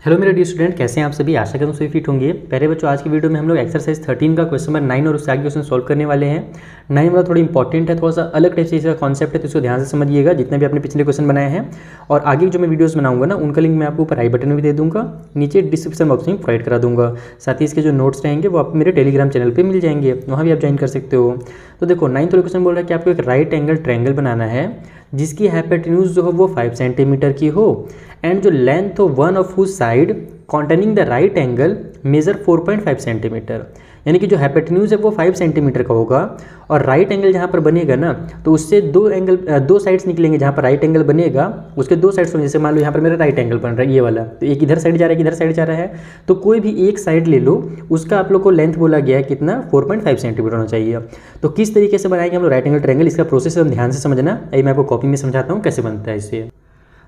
Hello मेरे dear student, कैसे हैं आप सभी। आशा करता हूं सभी फिट होंगे। पहले बच्चों, आज की वीडियो में हम लोग एक्सरसाइज 13 का क्वेश्चन नंबर 9 और उससे आगे क्वेश्चन सॉल्व करने वाले हैं। 9 वाला थोड़ा इंपॉर्टेंट है, थोड़ा सा अलग टाइप से इसका कॉन्सेप्ट है, तो इसको ध्यान से समझिएगा जितने भी आपने पिछले क्वेश्चन बनाए हैं। और आगे जो मैं वीडियोस बनाऊंगा ना, उनका लिंक मैं आपको ऊपर आई बटन में भी दे दूंगा, नीचे डिस्क्रिप्शन बॉक्स में प्रोवाइड करा दूंगा। साथ ही इसके जो नोट्स रहेंगे वो आपको मेरे टेलीग्राम चैनल पर मिल जाएंगे, वहाँ भी आप ज्वाइन कर सकते हो। तो देखो 9th वाला क्वेश्चन बोल रहा है कि आपको एक राइट एंगल ट्रायंगल बनाना है जिसकी हाइपोटेन्यूज जो हो वो 5 सेंटीमीटर की हो एंड जो लेंथ हो one of whose side containing the right angle measure 4.5 centimetre. यानी कि जो हाइपोटेन्यूज है वो 5 सेंटीमीटर का होगा और राइट एंगल जहाँ पर बनेगा ना, तो उससे दो साइड्स निकलेंगे। जहाँ पर राइट एंगल बनेगा उसके दो साइड्स होंगे। जैसे मान लो यहाँ पर मेरा राइट एंगल बन रहा है ये वाला, तो एक इधर साइड जा रहा है, इधर साइड जा रहा है, तो कोई भी एक साइड ले लो, उसका आप लोग को लेंथ बोला गया है कितना, 4.5 सेंटीमीटर होना चाहिए। तो किस तरीके से बनाएंगे हम लोग राइट एंगल ट्रायंगल, इसका प्रोसेस हम ध्यान से समझना। अभी मैं आपको कॉपी में समझाता हूँ कैसे बनता है इससे।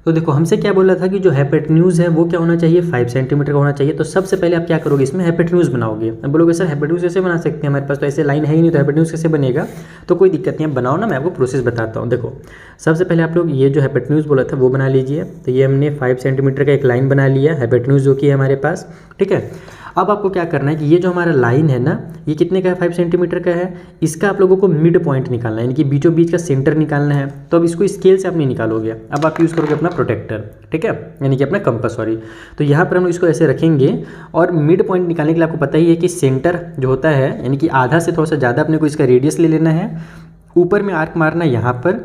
तो देखो हमसे क्या बोला था कि जो हाइपोटेन्यूज है वो क्या होना चाहिए, 5 सेंटीमीटर का होना चाहिए। तो सबसे पहले आप क्या करोगे, इसमें हाइपोटेन्यूज बनाओगे। अब बोलोगे सर हाइपोटेन्यूज कैसे बना सकते हैं, हमारे पास तो ऐसे लाइन है ही नहीं, तो हाइपोटेन्यूज कैसे बनेगा। तो कोई दिक्कत नहीं, आप बनाओ ना, मैं आपको प्रोसेस बताता हूँ। देखो सबसे पहले आप लोग ये जो हाइपोटेन्यूज बोला था वो बना लीजिए। तो ये हमने 5 सेंटीमीटर का एक लाइन बना लिया हाइपोटेन्यूज जो कि है हमारे पास, ठीक है। अब आपको क्या करना है कि ये जो हमारा लाइन है ना, ये कितने का है, 5 सेंटीमीटर का है। इसका आप लोगों को मिड पॉइंट निकालना है, यानी कि बीचों बीच का सेंटर निकालना है। तो अब इसको स्केल से आप नहीं निकालोगे, अब आप यूज़ करोगे अपना प्रोटेक्टर, ठीक है, यानी कि अपना कंपास, सॉरी। तो यहाँ पर हम इसको ऐसे रखेंगे और मिड पॉइंट निकालने के लिए आपको पता ही है कि सेंटर जो होता है, यानी कि आधा से थोड़ा सा ज़्यादा अपने को इसका रेडियस ले लेना है। ऊपर में आर्क मारना है यहाँ पर,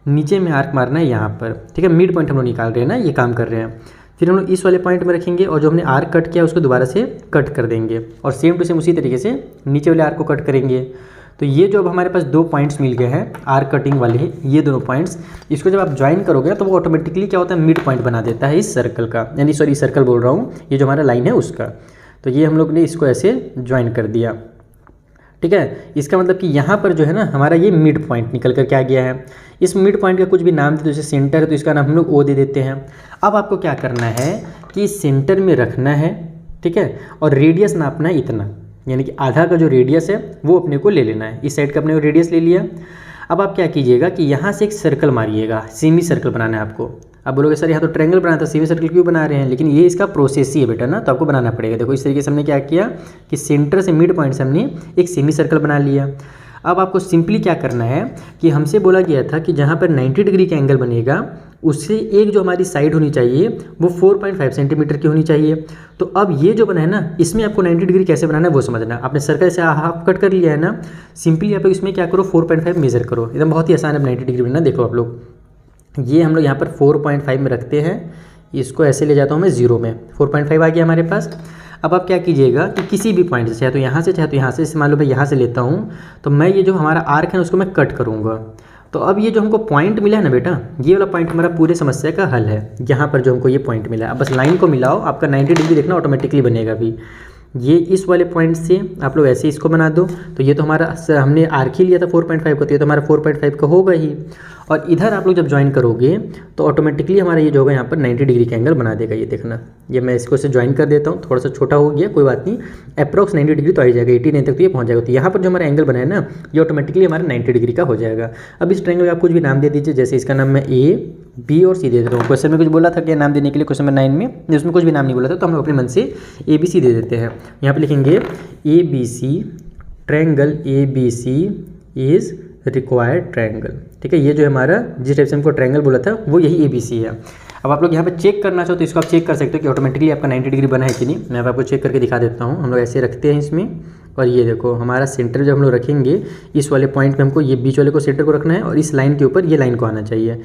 नीचे में आर्क मारना है यहाँ पर, ठीक है। मिड पॉइंट हम लोग निकाल रहे हैं ना, ये काम कर रहे हैं। फिर हम लोग इस वाले पॉइंट में रखेंगे और जो हमने आर्क कट किया उसको दोबारा से कट कर देंगे और सेम टू सेम उसी तरीके से नीचे वाले आर्क को कट करेंगे। तो ये जो अब हमारे पास दो पॉइंट्स मिल गए हैं आर्क कटिंग वाले, ये दोनों पॉइंट्स, इसको जब आप ज्वाइन करोगे तो वो ऑटोमेटिकली क्या होता है, मिड पॉइंट बना देता है इस सर्कल का, यानी सॉरी सर्कल बोल रहा हूँ, ये जो हमारा लाइन है उसका। तो ये हम लोग ने इसको ऐसे ज्वाइन कर दिया, ठीक है। इसका मतलब कि यहाँ पर जो है ना हमारा ये मिड पॉइंट निकल कर क्या गया है। इस मिड पॉइंट का कुछ भी नाम दे, जैसे सेंटर है तो इसका नाम हम लोग ओ दे देते हैं। अब आपको क्या करना है कि सेंटर में रखना है, ठीक है, और रेडियस नापना है इतना, यानी कि आधा का जो रेडियस है वो अपने को ले लेना है। इस साइड का अपने को रेडियस ले लिया। अब आप क्या कीजिएगा कि यहाँ से एक सर्कल मारिएगा, सेमी सर्कल बनाना है आपको। आप बोलोगे सर यहाँ तो ट्रायंगल बनाना था, सेमी सर्कल क्यों बना रहे हैं, लेकिन ये इसका प्रोसेस ही है बेटा ना, तो आपको बनाना पड़ेगा। देखो इस तरीके से हमने क्या किया कि सेंटर से मिड पॉइंट से हमने एक सेमी सर्कल बना लिया। अब आपको सिंपली क्या करना है कि हमसे बोला गया था कि जहाँ पर 90 डिग्री का एंगल बनेगा उससे एक जो हमारी साइड होनी चाहिए वो 4.5 सेंटीमीटर की होनी चाहिए। तो अब ये जो बना है ना, इसमें आपको 90 डिग्री कैसे बनाना है वो समझना। आपने सर्कल से हाफ कट कर लिया है ना, सिंपली आप इसमें क्या करो, 4.5 मेजर करो। एकदम बहुत ही आसान है 90 डिग्री बनाना। देखो आप लोग, ये हम लोग यहाँ पर 4.5 में रखते हैं, इसको ऐसे ले जाता हूँ मैं 0 में, 4.5 आ गया हमारे पास। अब आप क्या कीजिएगा कि किसी भी पॉइंट से, चाहे तो यहाँ से चाहे तो यहाँ से, मान लो मैं यहाँ से लेता हूँ, तो मैं ये जो हमारा आर्क है उसको मैं कट करूँगा। तो अब ये जो हमको पॉइंट मिला है ना बेटा, ये वाला पॉइंट हमारा पूरे समस्या का हल है। यहाँ पर जो हमको ये पॉइंट मिला है, अब बस लाइन को मिलाओ, आपका 90 डिग्री देखना ऑटोमेटिकली बनेगा। अभी ये इस वाले पॉइंट से आप लोग ऐसे इसको बना दो, तो ये तो हमारा हमने आर्क ही लिया था 4.5 का, तो ये तो हमारा 4.5 का होगा ही। और इधर आप लोग जब ज्वाइन करोगे तो ऑटोमेटिकली हमारा ये जो होगा यहाँ पर 90 डिग्री का एंगल बना देगा। ये देखना, ये मैं इसको से ज्वाइन कर देता हूँ, थोड़ा सा छोटा हो गया, कोई बात नहीं, अप्रॉक्स 90 डिग्री तो आ ही जाएगा, 89 तक तो ये पहुँच जाएगा। तो यहाँ पर जो हमारा एंगल बना है ना, ये ऑटोमेटिकली हमारा 90 डिग्री का हो जाएगा। अब इस ट्रायंगल का आप कुछ भी नाम दे दीजिए, जैसे इसका नाम मैं ए बी और सी दे देता हूँ। क्वेश्चन में कुछ बोला था क्या नाम देने के लिए, क्वेश्चन नंबर 9 में उसमें कुछ भी नाम नहीं बोला था, तो हम लोग अपने मन से ए बी सी दे देते हैं। यहाँ पे लिखेंगे A B C triangle, A B C is required triangle, ठीक है। ये जो हमारा जिस टाइप से हमको ट्रायंगल बोला था वो यही ए बी सी है। अब आप लोग यहाँ पे चेक करना चाहो तो इसको आप चेक कर सकते हो कि ऑटोमेटिकली आपका 90 डिग्री बना है कि नहीं। मैं आपको चेक करके दिखा देता हूँ। हम लोग ऐसे रखते हैं इसमें, और ये देखो हमारा सेंटर जब हम लोग रखेंगे इस वाले पॉइंट पे हमको ये बीच वाले को सेंटर को रखना है और इस लाइन के ऊपर ये लाइन को आना चाहिए।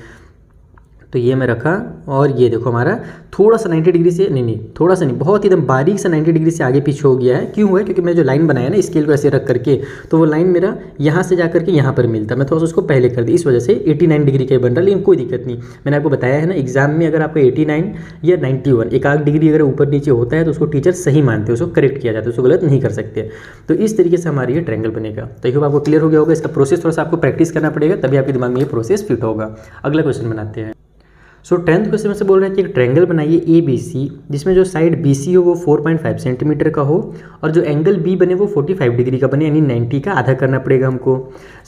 तो ये मैं रखा और ये देखो हमारा थोड़ा सा 90 डिग्री से, नहीं थोड़ा सा नहीं, बहुत एकदम बारीक सा 90 डिग्री से आगे पीछे हो गया है। क्यों हुआ है, क्योंकि मैं जो लाइन बनाया ना स्केल को ऐसे रख करके, तो वो लाइन मेरा यहाँ से जा करके यहाँ पर मिलता, मैं थोड़ा सा उसको पहले कर दी, इस वजह से 89 डिग्री का बन रहा। लेकिन कोई दिक्कत नहीं, मैंने आपको बताया है ना एग्जाम में अगर आपको 89 या 91 एक आध डिग्री अगर ऊपर नीचे होता है तो उसको टीचर सही मानते हैं, उसको करेक्ट किया जाता है, उसको गलत नहीं कर सकते। तो इस तरीके से हमारी ये ट्रायंगल बनेगा। तो ये आपको क्लियर हो गया होगा। इसका प्रोसेस थोड़ा सा आपको प्रैक्टिस करना पड़ेगा, तभी आपके दिमाग में ये प्रोसेस फिट होगा। अगला क्वेश्चन बनाते हैं। सो 10th क्वेश्चन में से बोल रहा है कि एक ट्रायंगल बनाइए ए बी सी, जिसमें जो साइड बी सी हो वो 4.5 सेंटीमीटर का हो और जो एंगल बी बने वो 45 डिग्री का बने, यानी 90 का आधा करना पड़ेगा हमको।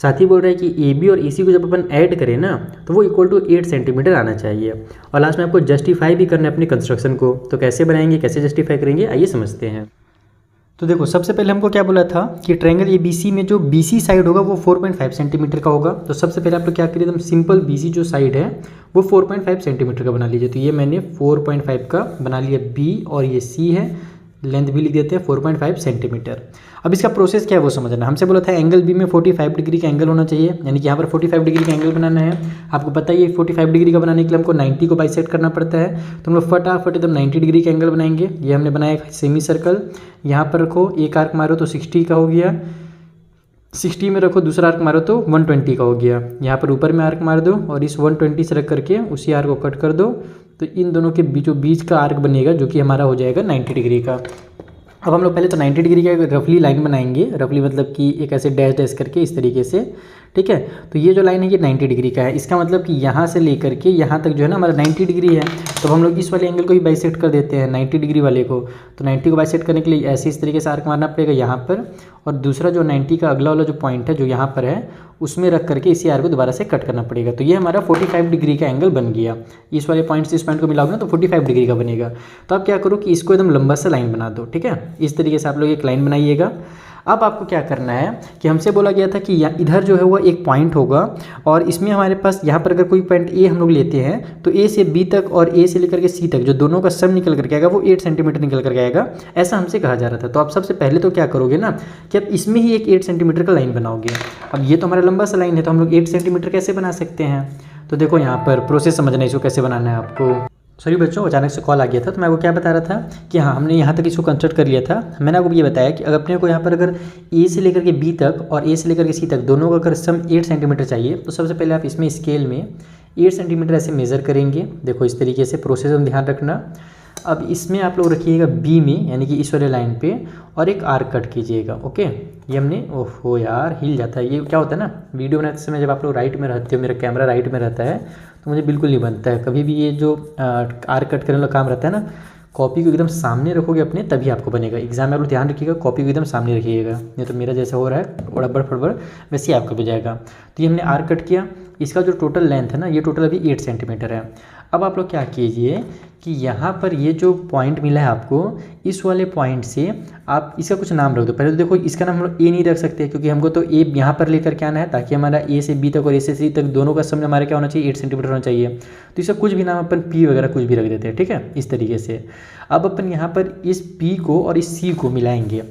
साथ ही बोल रहा है कि ए बी और ए सी को जब अपन ऐड करें ना तो वो इक्वल टू 8 सेंटीमीटर आना चाहिए। और लास्ट में आपको जस्टिफाई भी करना है अपने कंस्ट्रक्शन को। तो कैसे बनाएंगे, कैसे जस्टिफाई करेंगे, आइए समझते हैं। तो देखो सबसे पहले हमको क्या बोला था कि ट्रायंगल ए बी सी में जो बी सी साइड होगा वो 4.5 सेंटीमीटर का होगा। तो सबसे पहले आप लोग क्या करिए, एकदम सिंपल बी सी जो साइड है वो 4.5 सेंटीमीटर का बना लीजिए। तो ये मैंने 4.5 का बना लिया बी, और ये सी है, लेंथ भी लिख देते हैं 4.5 सेंटीमीटर। अब इसका प्रोसेस क्या है वो समझना। हमसे बोला था एंगल बी में 45 डिग्री का एंगल होना चाहिए, यानी कि यहाँ पर 45 डिग्री का एंगल बनाना है। आपको पता ही है 45 डिग्री का बनाने के लिए हमको 90 को बाइसेक्ट करना पड़ता है। तो हम लोग फटाफट एकदम 90 डिग्री का एंगल बनाएंगे। ये हमने बनाया एक सेमी सर्कल, यहाँ पर रखो, एक आर्क मारो तो 60 का हो गया, 60 में रखो, दूसरा आर्क मारो तो 120 का हो गया। यहाँ पर ऊपर में आर्क मार दो और इस 120 से रख करके उसी आर्क को कट कर दो। तो इन दोनों के बीच का आर्क बनेगा जो कि हमारा हो जाएगा 90 डिग्री का। अब हम लोग पहले तो 90 डिग्री का रफली लाइन बनाएंगे। रफली मतलब कि एक ऐसे डैश डैश करके इस तरीके से, ठीक है। तो ये जो लाइन है ये 90 डिग्री का है। इसका मतलब कि यहाँ से लेकर के यहाँ तक जो है ना हमारा 90 डिग्री है। तो हम लोग इस वाले एंगल को ही बाइसेक्ट कर देते हैं 90 डिग्री वाले को। तो 90 को बाइसेक्ट करने के लिए ऐसे इस तरीके से आर्क मारना पड़ेगा यहाँ पर, और दूसरा जो 90 का अगला वाला जो पॉइंट है जो यहाँ पर है उसमें रख करके इसी आर्क को दोबारा से कट करना पड़ेगा। तो ये हमारा 45 डिग्री का एंगल बन गया। इस वाले पॉइंट से इस पॉइंट को मिलाओगे ना तो 45 डिग्री का बनेगा। तो आप क्या करो कि इसको एकदम लंबा सा लाइन बना दो, ठीक है। इस तरीके से आप लोग एक लाइन बनाइएगा। अब आपको क्या करना है कि हमसे बोला गया था कि इधर जो है वो एक पॉइंट होगा, और इसमें हमारे पास यहाँ पर अगर कोई पॉइंट ए हम लोग लेते हैं तो ए से बी तक और ए से लेकर के सी तक जो दोनों का सम निकल करके आएगा वो 8 सेंटीमीटर निकल करके आएगा, ऐसा हमसे कहा जा रहा था। तो आप सबसे पहले तो क्या करोगे ना कि आप इसमें ही एक 8 सेंटीमीटर का लाइन बनाओगे। अब ये तो हमारा लंबा सा लाइन है, तो हम लोग 8 सेंटीमीटर कैसे बना सकते हैं। तो देखो यहाँ पर प्रोसेस समझना है, इसको कैसे बनाना है आपको। सॉरी बच्चों, अचानक से कॉल आ गया था। तो मैं आपको क्या बता रहा था कि हाँ हमने यहाँ तक इसको कंस्ट्रक्ट कर लिया था। मैंने आपको ये बताया कि अगर अपने को यहाँ पर अगर ए से लेकर के बी तक और ए से लेकर के सी तक दोनों का अगर सम 8 सेंटीमीटर चाहिए, तो सबसे पहले आप इसमें स्केल में 8 सेंटीमीटर ऐसे मेज़र करेंगे। देखो इस तरीके से प्रोसेस में ध्यान रखना। अब इसमें आप लोग रखिएगा बी में, यानी कि इस वाले लाइन पे, और एक आर्क कट कीजिएगा। ओके, ये हमने, ओहो यार हिल जाता है। ये क्या होता है ना, वीडियो बनाते समय जब आप लोग राइट में रहते हो, मेरा कैमरा राइट में रहता है तो मुझे बिल्कुल नहीं बनता है कभी भी। ये जो आर्क कट करने वाला काम रहता है ना, कॉपी को एकदम सामने रखोगे अपने तभी आपको बनेगा। एग्जाम में आप लोग ध्यान रखिएगा, कॉपी को एकदम सामने रखिएगा, नहीं तो मेरा जैसा हो रहा है बड़बड़ फड़बड़ वैसे ही आपका भी जाएगा। तो ये हमने आर्क कट किया। इसका जो टोटल लेंथ है ना, ये टोटल अभी 8 सेंटीमीटर है। अब आप लोग क्या कीजिए कि यहाँ पर ये जो पॉइंट मिला है आपको, इस वाले पॉइंट से आप इसका कुछ नाम रख दो। पहले तो देखो इसका नाम हम लोग ए नहीं रख सकते, क्योंकि हमको तो ए यहाँ पर लेकर के आना है ताकि हमारा ए से बी तक और ए से सी तक दोनों का सम हमारा क्या होना चाहिए, 8 सेंटीमीटर होना चाहिए। तो इसका कुछ भी नाम अपन पी वगैरह कुछ भी रख देते हैं, ठीक है, इस तरीके से। अब अपन यहाँ पर इस पी को और इस सी को मिलाएंगे।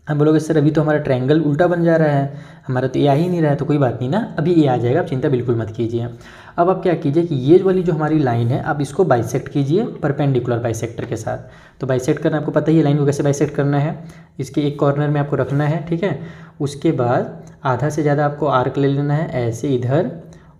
हम बोलोगे सर अभी तो हमारा ट्रायंगल उल्टा बन जा रहा है, हमारा तो ए आ ही नहीं रहा है। तो कोई बात नहीं ना, अभी ए आ जाएगा, आप चिंता बिल्कुल मत कीजिए। अब आप क्या कीजिए कि ये वाली जो हमारी लाइन है आप इसको बाइसेक्ट कीजिए परपेंडिकुलर बाइसेक्टर के साथ। तो बाइसेक्ट करना आपको पता ही है, लाइन को कैसे बाइसेक्ट करना है। इसके एक कॉर्नर में आपको रखना है, ठीक है। उसके बाद आधा से ज़्यादा आपको आर्क ले लेना है ऐसे इधर,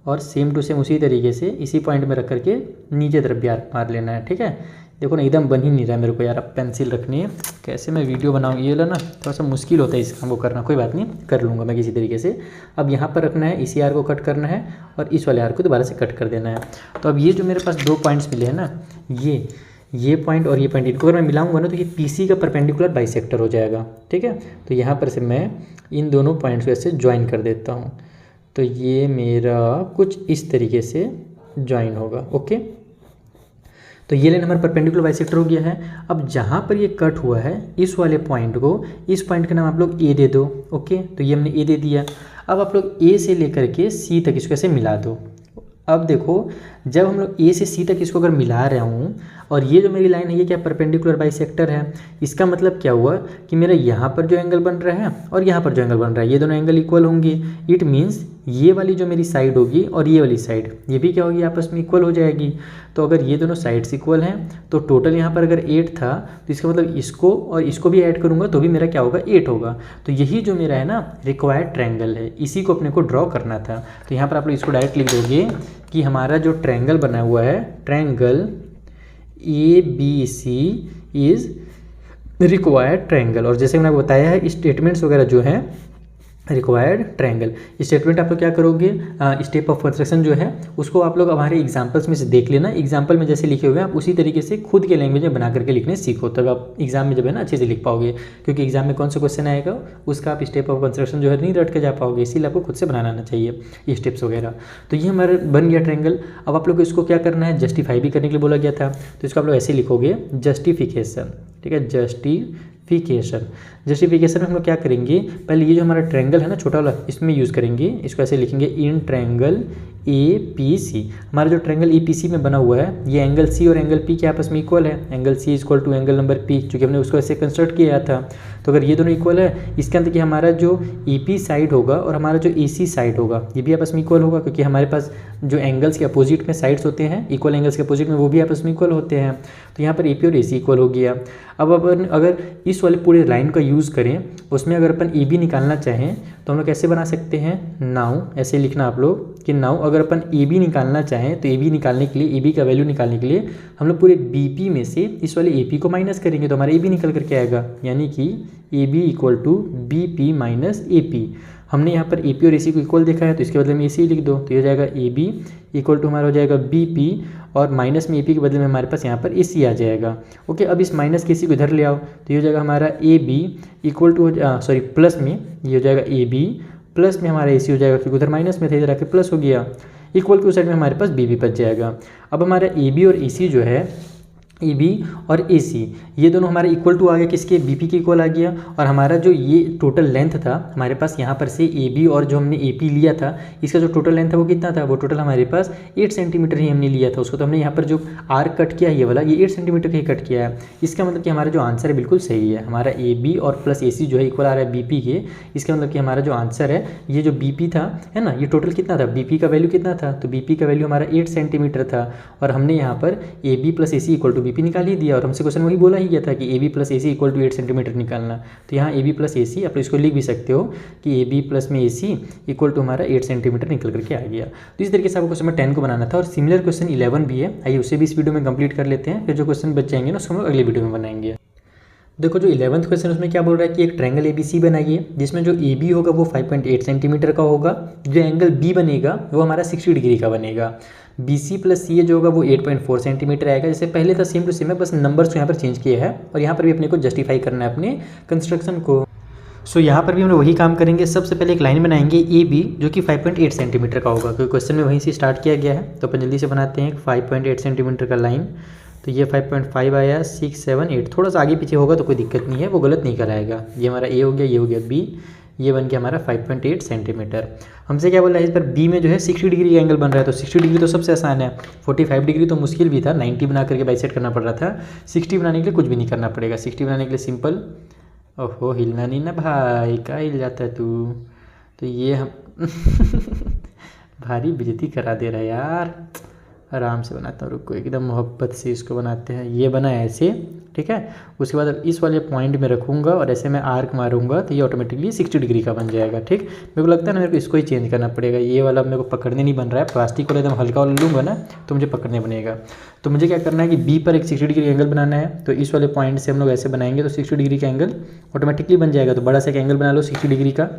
और सेम टू सेम उसी तरीके से इसी पॉइंट में रख करके नीचे तरफ भी आर्क मार लेना है, ठीक है। देखो ना एकदम बन ही नहीं रहा है मेरे को यार, अब पेंसिल रखनी है, कैसे मैं वीडियो बनाऊँ, ये वाला ना थोड़ा सा मुश्किल होता है इस काम को करना। कोई बात नहीं, कर लूँगा मैं किसी तरीके से। अब यहाँ पर रखना है, इसी आर को कट करना है और इस वाले आर को दोबारा से कट कर देना है। तो अब ये जो मेरे पास 2 पॉइंट्स मिले हैं ना, ये पॉइंट और ये पॉइंट, इनको अगर मैं मिलाऊंगा ना तो ये पीसी का परपेंडिकुलर बाइसेक्टर हो जाएगा, ठीक है। तो यहाँ पर से मैं इन दोनों पॉइंट्स को ऐसे ज्वाइन कर देता हूँ। तो ये मेरा कुछ इस तरीके से ज्वाइन होगा, ओके। तो ये लाइन हमारा परपेंडिकुलर बाइसेक्टर हो गया है। अब जहाँ पर ये कट हुआ है इस वाले पॉइंट को, इस पॉइंट का नाम आप लोग ए दे दो, ओके। तो ये हमने ए दे दिया। अब आप लोग ए से लेकर के सी तक इसको ऐसे मिला दो। अब देखो जब हम लोग ए से सी तक इसको अगर मिला रहा हूँ, और ये जो मेरी लाइन है ये क्या परपेंडिकुलर बाइसेक्टर है, इसका मतलब क्या हुआ कि मेरा यहाँ पर जो एंगल बन रहा है और यहाँ पर जो एंगल बन रहा है ये दोनों एंगल इक्वल होंगे। इट मीन्स ये वाली जो मेरी साइड होगी और ये वाली साइड ये भी क्या होगी, आपस में इक्वल हो जाएगी। तो अगर ये दोनों साइड्स इक्वल हैं तो टोटल यहाँ पर अगर 8 था तो इसका मतलब इसको और इसको भी ऐड करूँगा तो भी मेरा क्या होगा, 8 होगा। तो यही जो मेरा है ना रिक्वायर्ड ट्रायंगल है, इसी को अपने को ड्रॉ करना था। तो यहाँ पर आप लोग इसको डायरेक्ट लिख दोगे कि हमारा जो ट्रायंगल बना हुआ है, triangle ABC is required triangle. और जैसे मैंने बताया है स्टेटमेंट्स वगैरह जो हैं रिक्वायर्ड ट्रायंगल। स्टेटमेंट आप लोग क्या करोगे, स्टेप ऑफ कंस्ट्रक्शन जो है उसको आप लोग हमारे एग्जांपल्स में से देख लेना। एग्जांपल में जैसे लिखे हुए हैं आप उसी तरीके से खुद के लैंग्वेज में बना करके लिखने सीखो, तब आप एग्जाम में जब है ना अच्छे से लिख पाओगे। क्योंकि एग्जाम में कौन सा क्वेश्चन आएगा उसका आप स्टेप ऑफ कंस्ट्रक्शन जो है नहीं रट के जा पाओगे, इसीलिए आपको खुद से बनाना आना चाहिए ये स्टेप्स वगैरह। तो ये हमारा बन गया ट्रायंगल। अब आप लोग को इसको क्या करना है, जस्टिफाई भी करने के लिए बोला गया था, तो इसको आप लोग ऐसे लिखोगे जस्टिफिकेशन। ठीक है, जस्टिफिकेशन में हम लोग क्या करेंगे, पहले ये जो हमारा ट्रायंगल है ना छोटा वाला, इसमें यूज़ करेंगे, इसको ऐसे लिखेंगे इन ट्रायंगल APC। हमारा जो ट्रायंगल APC में बना हुआ है ये एंगल C और एंगल P के आपस में इक्वल है। Angle C equal to angle number P, क्योंकि हमने उसको ऐसे कंस्ट्रक्ट किया था। तो अगर ये दोनों इक्वल है, इसके अंदर कि हमारा जो EP साइड होगा और हमारा जो AC साइड होगा ये भी आपस में इक्वल होगा, क्योंकि हमारे पास जो एंगल्स के अपोजिट में साइड्स होते हैं, इक्वल एंगल्स के अपोजिट में, वो भी आपस में इक्वल होते हैं। तो यहाँ पर AP और AC इक्वल हो गया। अब अपन अगर इस वाले पूरे लाइन का यूज़ करें, उसमें अगर अपन AB निकालना चाहें तो हम लोग कैसे बना सकते हैं, नाउ ऐसे लिखना आप लोग कि नाउ अगर अपन AB निकालना चाहें तो AB निकालने के लिए, AB का वैल्यू निकालने के लिए हम लोग पूरे BP में से इस वाले AP को माइनस करेंगे तो हमारा AB निकल करके आएगा, यानी कि AB equal to BP minus AP। हमने यहाँ पर AP और AC को इक्वल देखा है तो इसके बदले में AC लिख दो, तो ये हो जाएगा AB इक्वल टू हमारा हो जाएगा BP और माइनस में AP के बदले में हमारे पास यहाँ पर AC आ जाएगा। ओके, अब इस माइनस के AC को इधर ले आओ तो ये हो जाएगा हमारा AB इक्वल टू प्लस में ये हो जाएगा AB प्लस में हमारा AC हो जाएगा, क्योंकि उधर माइनस में था इधर आके प्लस हो गया। इक्वल टू साइड में हमारे पास BB बच जाएगा। अब हमारा AB और AC जो है, AB और AC ये दोनों हमारे इक्वल टू आ गया, किसके, BP के इक्वल आ गया। और हमारा जो ये टोटल लेंथ था हमारे पास यहाँ पर से AB और जो हमने AP लिया था इसका जो टोटल लेंथ है वो कितना था, वो टोटल हमारे पास 8 सेंटीमीटर ही हमने लिया था। उसको तो हमने यहाँ पर जो आर्क कट किया ये वाला, ये 8 सेंटीमीटर का ही कट किया है। इसका मतलब कि हमारा जो आंसर है बिल्कुल सही है, हमारा AB और प्लस AC जो है इक्वल आ रहा है BP के। इसका मतलब कि हमारा जो आंसर है ये जो BP था है ना, ये टोटल कितना था, BP का वैल्यू कितना था, तो BP का वैल्यू हमारा 8 सेंटीमीटर था। और हमने यहाँ पर AB plus AC equal to BP निकाल ही दिया, और हमसे क्वेश्चन वही बोला ही गया था कि AB plus AC equal to 8 centimetre निकालना। तो यहाँ AB प्लस AC आप इसको लिख भी सकते हो कि AB प्लस में AC इक्वल टू हमारा 8 सेंटीमीटर निकल करके आ गया। तो इस तरीके से आपको क्वेश्चन नंबर 10 को बनाना था। और सिमिलर क्वेश्चन 11 भी है, आइए उसे भी इस वीडियो में कंप्लीट कर लेते हैं, फिर जो क्वेश्चन बच जाएंगे ना उसको हम लोग अगले वीडियो में बनाएंगे। देखो जो 11th क्वेश्चन उसमें क्या बोल रहा है कि एक ट्रायंगल ABC बनाइए जिसमें जो AB होगा वो 5.8 सेंटीमीटर का होगा, जो एंगल B बनेगा वो हमारा 60 डिग्री का बनेगा। BC प्लस CA जो होगा वो 8.4 सेंटीमीटर आएगा, जैसे पहले था सेम टू सेम है, बस नंबर्स को यहाँ पर चेंज किया है और यहाँ पर भी अपने को जस्टिफाई करना है अपने कंस्ट्रक्शन को। सो यहाँ पर भी हम लोग वही काम करेंगे। सबसे पहले एक लाइन बनाएंगे AB जो कि 5.8 सेंटीमीटर का होगा, क्योंकि क्वेश्चन में वहीं से स्टार्ट किया गया है। तो अपन जल्दी से बनाते हैं 5.8 सेंटीमीटर का लाइन। तो ये 5.5 आया, 6, 7, 8, थोड़ा सा आगे पीछे होगा तो कोई दिक्कत नहीं है, वो गलत नहीं कराएगा। ये हमारा A हो गया, ये हो गया B, ये बन गया हमारा 5.8 सेंटीमीटर। हमसे क्या बोल रहा है, इस पर B में जो है 60 डिग्री का एंगल बन रहा है, तो 60 डिग्री तो सबसे आसान है। 45 डिग्री तो मुश्किल भी था, 90 बना करके बाइसेट करना पड़ रहा था। 60 बनाने के लिए कुछ भी नहीं करना पड़ेगा। 60 बनाने के लिए सिंपल, ओहो हिलना नहीं ना भाई, क्या हिल जाता है तू, तो ये हम भारी बेइज्जती करा दे रहा है यार। आराम से बनाता हूँ, रुको एकदम मोहब्बत से इसको बनाते हैं। ये बना है ऐसे, ठीक है। उसके बाद अब इस वाले पॉइंट में रखूँगा और ऐसे मैं आर्क मारूंगा तो ये ऑटोमेटिकली 60 डिग्री का बन जाएगा, ठीक। मेरे को लगता है ना मेरे को इसको ही चेंज करना पड़ेगा, ये वाला मेरे को पकड़ने नहीं बन रहा है। प्लास्टिक वाला एकदम हल्का वाला लूँगा ना तो मुझे पकड़ने बनेगा। तो मुझे क्या करना है कि B पर एक 60 डिग्री एंगल बनाना है, तो इस वाले पॉइंट से हम लोग ऐसे बनाएंगे तो 60 डिग्री का एंगल ऑटोमेटिकली बन जाएगा। तो बड़ा सा एक एंगल बना लो 60 डिग्री का,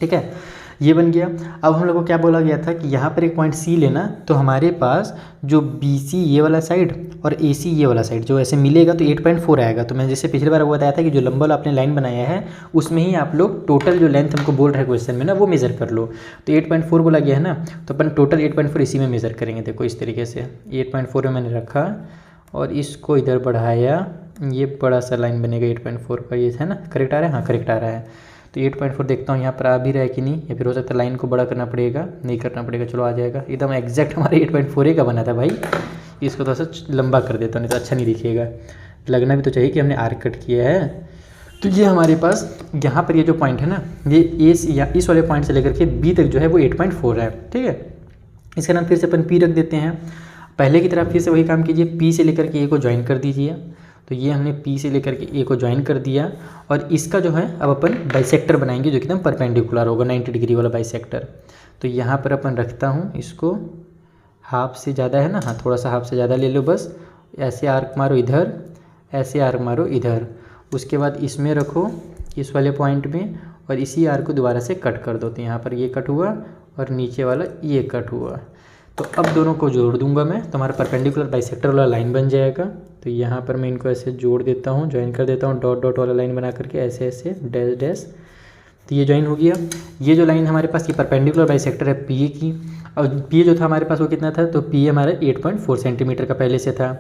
ठीक है। ये बन गया। अब हम लोग को क्या बोला गया था कि यहाँ पर एक पॉइंट C लेना, तो हमारे पास जो BC ये वाला साइड और AC ये वाला साइड जो ऐसे मिलेगा तो 8.4 आएगा। तो मैं जैसे पिछली बार वो बताया था कि जो लंबा वाला आपने लाइन बनाया है उसमें ही आप लोग टोटल जो लेंथ हमको बोल रहे हैं क्वेश्चन में ना वो मेज़र कर लो। तो 8.4 बोला गया है ना, तो अपन टोटल 8.4 इसी में मेज़र करेंगे। देखो इस तरीके से 8.4 में मैंने रखा और इसको इधर बढ़ाया, ये बड़ा सा लाइन बनेगा 8.4 का, ये है ना, करेक्ट आ रहा है, हाँ करेक्ट आ रहा है। तो 8.4 देखता हूँ यहाँ पर आ भी रहा है कि नहीं, या फिर हो सकता है लाइन को बड़ा करना पड़ेगा, नहीं करना पड़ेगा, चलो आ जाएगा। एकदम एग्जैक्ट हमारे 8.4 का बना था भाई। इसको थोड़ा सा लंबा कर देता हूँ, नहीं तो अच्छा नहीं दिखेगा, लगना भी तो चाहिए कि हमने आर्क कट किया है। तो ये हमारे पास यहाँ पर ये जो पॉइंट है ना, ये इस वाले पॉइंट से लेकर के B तक जो है वो 8.4 है, ठीक है। इसका नाम फिर से अपन P रख देते हैं। पहले की तरह फिर से वही काम कीजिए, P से लेकर के A को ज्वाइन कर दीजिए। तो ये हमने P से लेकर के A को ज्वाइन कर दिया और इसका जो है अब अपन बाइसेक्टर बनाएंगे जो एकदम परपेंडिकुलर होगा, 90 डिग्री वाला बाइसेक्टर। तो यहाँ पर अपन रखता हूँ इसको, हाफ से ज़्यादा है ना, हाँ थोड़ा सा हाफ से ज़्यादा ले लो बस। ऐसे आर्क मारो इधर, ऐसे आर्क मारो इधर, उसके बाद इसमें रखो इस वाले पॉइंट में, और इसी आर्क को दोबारा से कट कर दो। तो यहाँ पर ये कट हुआ और नीचे वाला ये कट हुआ। तो अब दोनों को जोड़ दूंगा मैं, तो हमारा परपेंडिकुलर बाइसेक्टर वाला लाइन बन जाएगा। तो यहाँ पर मैं इनको ऐसे जोड़ देता हूँ, ज्वाइन कर देता हूँ, डॉट डॉट वाला लाइन बना करके ऐसे ऐसे डैश डैश। तो ये ज्वाइन हो गया। ये जो लाइन हमारे पास ये परपेंडिकुलर बाइसेक्टर है पी की, और पी जो था हमारे पास वो कितना था, तो पी हमारा 8.4 सेंटीमीटर का पहले से था।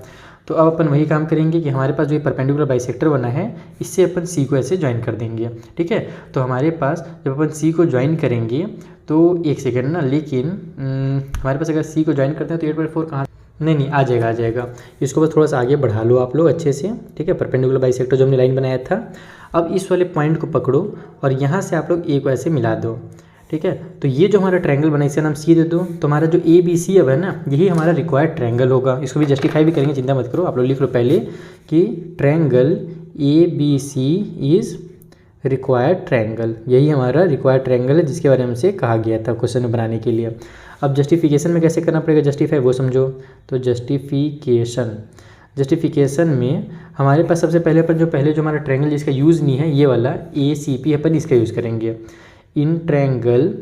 तो अब अपन वही काम करेंगे कि हमारे पास जो परपेंडिकुलर बाइसेक्टर बना है इससे अपन सी को ऐसे ज्वाइन कर देंगे, ठीक है। तो हमारे पास जब अपन सी को ज्वाइन करेंगे तो एक सेकेंड ना, लेकिन हमारे पास अगर सी को ज्वाइन करते हैं तो 8.4 कहाँ, नहीं आ जाएगा। इसको बस थोड़ा सा आगे बढ़ा लो आप लोग अच्छे से, ठीक है। परपेंडिकुलर बाइसेक्टर जो हमने लाइन बनाया था, अब इस वाले पॉइंट को पकड़ो और यहाँ से आप लोग ए को ऐसे मिला दो, ठीक है। तो ये जो हमारा ट्रायंगल बना इसका नाम सी दे दो। तो हमारा जो ए बी सी अब है ना, यही हमारा रिक्वायर्ड ट्रायंगल होगा। इसको भी जस्टिफाई भी करेंगे, चिंता मत करो। आप लोग लिख लो पहले कि triangle A B C is required triangle, यही हमारा रिक्वायर्ड ट्रायंगल है जिसके बारे में हमसे कहा गया था क्वेश्चन बनाने के लिए। अब जस्टिफिकेशन में कैसे करना पड़ेगा, जस्टिफाई वो समझो। तो जस्टिफिकेशन में हमारे पास सबसे पहले अपन जो हमारा ट्रायंगल जिसका यूज़ नहीं है ये वाला ए सी पी, अपन इसका यूज़ करेंगे in triangle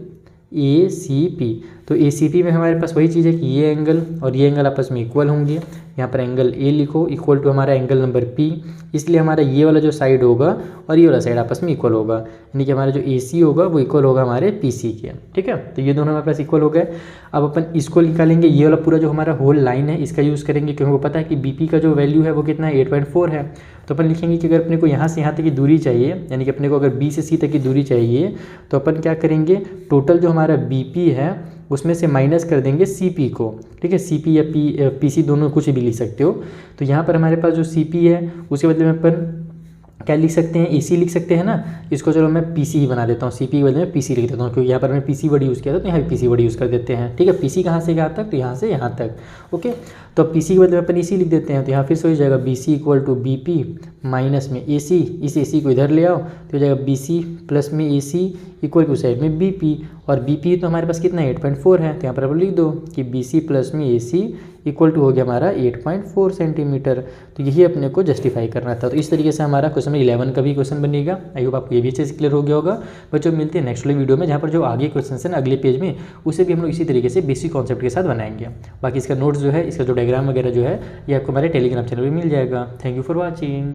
A C P. तो ए सी पी में हमारे पास वही चीज़ है कि ये एंगल और ये एंगल आपस में इक्वल होंगे। यहाँ पर एंगल ए लिखो इक्वल टू हमारा एंगल नंबर पी, इसलिए हमारा ये वाला जो साइड होगा और ये वाला साइड आपस में इक्वल होगा, यानी कि हमारा जो ए सी होगा वो इक्वल होगा हमारे पी सी के, ठीक है। तो ये दोनों हमारे पास इक्वल हो गए। अब अपन इसको निकालेंगे, ये वाला पूरा जो हमारा होल लाइन है इसका यूज़ करेंगे, क्योंकि वो पता है कि बी पी का जो वैल्यू है वो कितना है, 8.4 है। तो अपन लिखेंगे कि अगर अपने को यहाँ से यहाँ तक की दूरी चाहिए, यानी कि अपने को अगर बी से सी तक की दूरी चाहिए, तो अपन क्या करेंगे, टोटल जो हमारा बी पी है उसमें से माइनस कर देंगे सी पी को, ठीक है। सी पी या पी सी दोनों कुछ भी लिख सकते हो। तो यहाँ पर हमारे पास जो सी पी है उसके बदले में अपन क्या लिख सकते हैं, ए सी लिख सकते हैं ना। इसको चलो मैं पी सी ही बना देता हूँ, सी पी के बदले में पी सी लिख देता हूँ, क्योंकि यहाँ पर मैंने पी सी वर्ड यूज़ किया था तो यहाँ भी पी सी वर्ड यूज़ कर देते हैं, ठीक है। पी सी कहाँ से कहाँ तक, तो यहाँ से यहाँ तक, ओके। तो पी सी के बदले में अपन ए सी लिख देते हैं। तो यहाँ फिर से हो जाएगा B C equal to B P minus में ए सी, इस ए सी को इधर ले आओ तो हो जाएगा बी सी प्लस में A C equal to side में बी पी, और बी पी तो हमारे पास कितना है 8.4 है। तो यहाँ पर आप लिख दो कि बी सी प्लस में ए सी इक्वल टू हो गया हमारा 8.4 सेंटीमीटर। तो यही अपने को जस्टिफाई करना था। तो इस तरीके से हमारा क्वेश्चन 11 का भी क्वेश्चन बनेगा। आई होप आपको ये भी अच्छे से क्लियर हो गया होगा। बच्चों मिलते हैं नेक्स्ट वाले वीडियो में, जहाँ पर जो आगे क्वेश्चन है अगले पेज में उसे भी हम लोग इसी तरीके से बेसिक कॉन्सेप्ट के साथ बनाएंगे। बाकी इसका नोट्स जो है, इसका जो डायग्राम वगैरह जो है ये आपको हमारे टेलीग्राम चैनल पर मिल जाएगा। Thank you for watching.